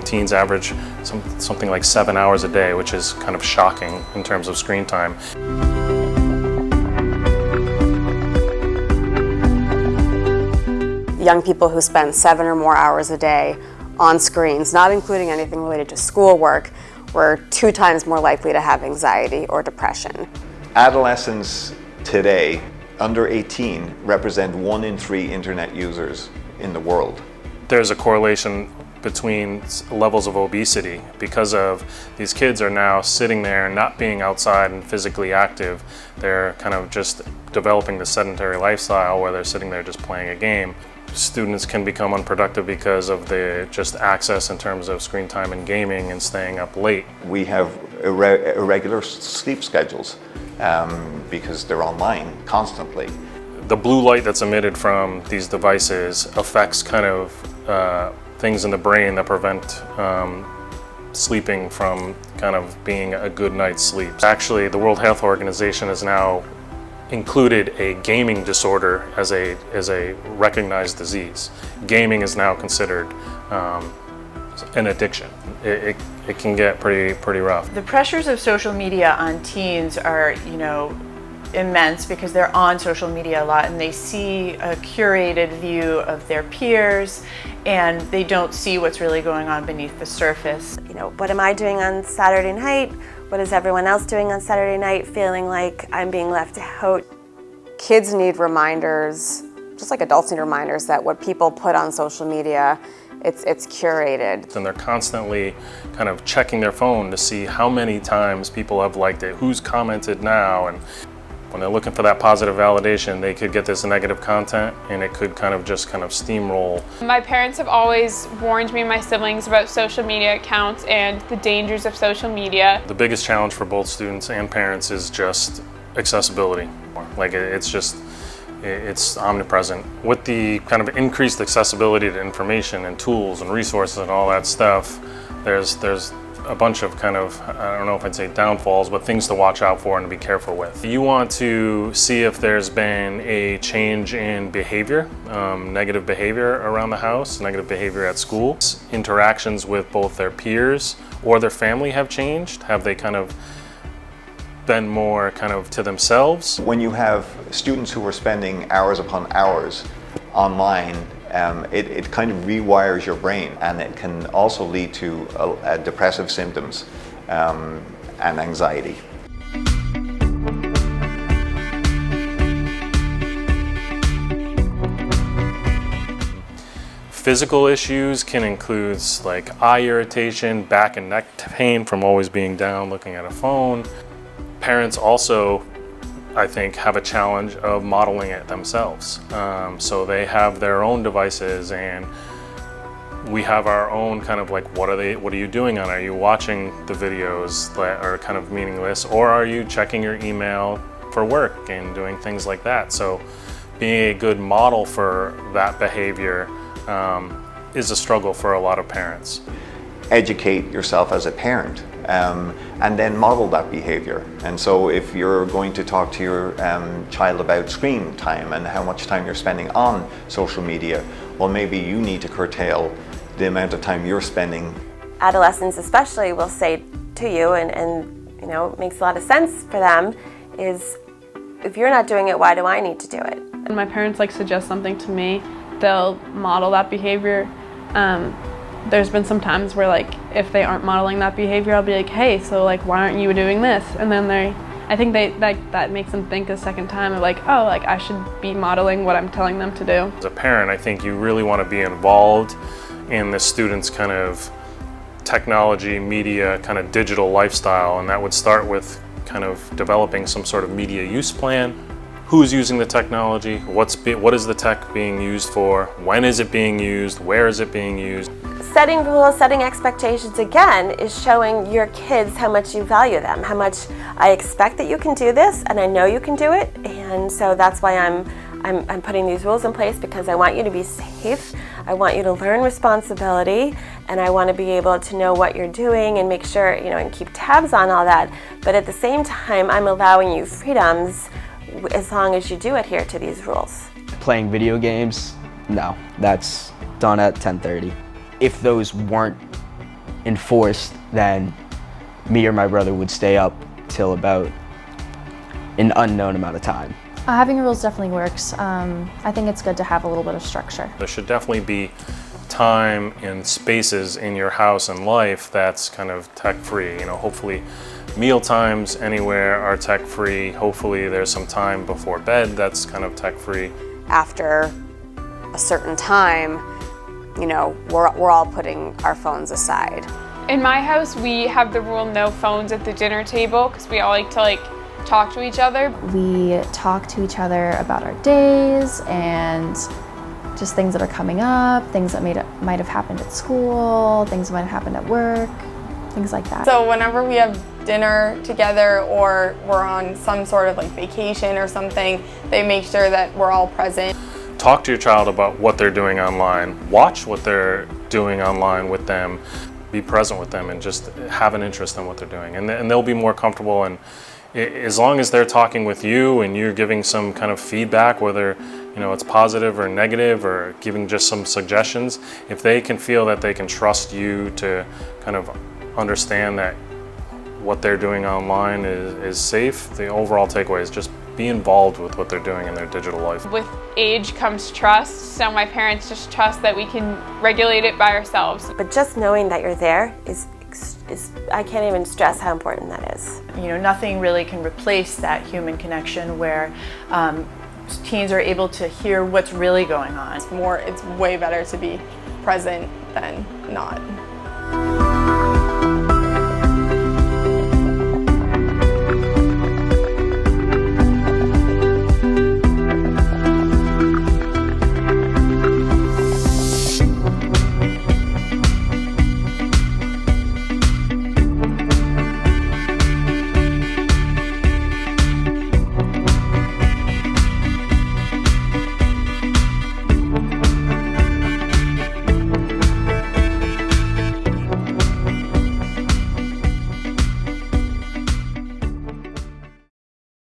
teens average something like 7 hours a day, which is kind of shocking in terms of screen time. Young people who spend 7 or more hours a day on screens, not including anything related to schoolwork, were 2 times more likely to have anxiety or depression. Adolescents today, under 18, represent 1 in 3 internet users in the world. There's a correlation between levels of obesity because of these kids are now sitting there not being outside and physically active. They're kind of just developing the sedentary lifestyle where they're sitting there just playing a game. Students can become unproductive because of the just access in terms of screen time and gaming and staying up late. We have irregular sleep schedules because they're online constantly. The blue light that's emitted from these devices affects kind of things in the brain that prevent sleeping from kind of being a good night's sleep. Actually, the World Health Organization has now included a gaming disorder as a recognized disease. Gaming is now considered an addiction. It can get pretty rough. The pressures of social media on teens are, immense because they're on social media a lot and they see a curated view of their peers and they don't see what's really going on beneath the surface. What am I doing on Saturday night? What is everyone else doing on Saturday night? Feeling like I'm being left out. Kids need reminders, just like adults need reminders, that what people put on social media, it's curated. And they're constantly kind of checking their phone to see how many times people have liked it, who's commented now, and when they're looking for that positive validation, they could get this negative content and it could kind of steamroll. My parents have always warned me and my siblings about social media accounts and the dangers of social media. The biggest challenge for both students and parents is just accessibility. Like it's omnipresent. With the kind of increased accessibility to information and tools and resources and all that stuff, there's a bunch of kind of, I don't know if I'd say downfalls, but things to watch out for and to be careful with. You want to see if there's been a change in behavior, negative behavior around the house, negative behavior at school. Interactions with both their peers or their family have changed. Have they kind of been more kind of to themselves? When you have students who are spending hours upon hours online, it kind of rewires your brain, and it can also lead to depressive symptoms and anxiety. Physical issues can include like eye irritation, back and neck pain from always being down looking at a phone. Parents also, I think, have a challenge of modeling it themselves. So they have their own devices and we have our own kind of like, what are you doing on? Are you watching the videos that are kind of meaningless, or are you checking your email for work and doing things like that? So being a good model for that behavior is a struggle for a lot of parents. Educate yourself as a parent and then model that behavior. And so if you're going to talk to your child about screen time and how much time you're spending on social media, well, maybe you need to curtail the amount of time you're spending. Adolescents especially will say to you, and it makes a lot of sense for them, is if you're not doing it, why do I need to do it? When my parents suggest something to me, they'll model that behavior. There's been some times where if they aren't modeling that behavior, I'll be like, hey, so why aren't you doing this? And then I think that makes them think a second time of I should be modeling what I'm telling them to do. As a parent, I think you really want to be involved in the student's kind of technology, media, kind of digital lifestyle, and that would start with kind of developing some sort of media use plan. Who's using the technology? What is the tech being used for? When is it being used? Where is it being used? Setting rules, setting expectations, again, is showing your kids how much you value them, how much I expect that you can do this, and I know you can do it, and so that's why I'm putting these rules in place, because I want you to be safe, I want you to learn responsibility, and I want to be able to know what you're doing and make sure, and keep tabs on all that, but at the same time, I'm allowing you freedoms as long as you do adhere to these rules. Playing video games, no, that's done at 10:30. If those weren't enforced, then me or my brother would stay up till about an unknown amount of time. Having rules definitely works. I think it's good to have a little bit of structure. There should definitely be time and spaces in your house and life that's kind of tech-free. You know, hopefully meal times anywhere are tech-free. Hopefully there's some time before bed that's kind of tech-free. After a certain time, you know, we're all putting our phones aside. In my house, we have the rule no phones at the dinner table because we all like to talk to each other. We talk to each other about our days and just things that are coming up, things that might have happened at school, things that might have happened at work, things like that. So whenever we have dinner together or we're on some sort of vacation or something, they make sure that we're all present. Talk to your child about what they're doing online. Watch what they're doing online with them. Be present with them and just have an interest in what they're doing. And they'll be more comfortable, and as long as they're talking with you and you're giving some kind of feedback, whether it's positive or negative or giving just some suggestions, if they can feel that they can trust you to kind of understand that what they're doing online is safe, the overall takeaway is just be involved with what they're doing in their digital life. With age comes trust, so my parents just trust that we can regulate it by ourselves. But just knowing that you're there is I can't even stress how important that is. Nothing really can replace that human connection where teens are able to hear what's really going on. It's way better to be present than not.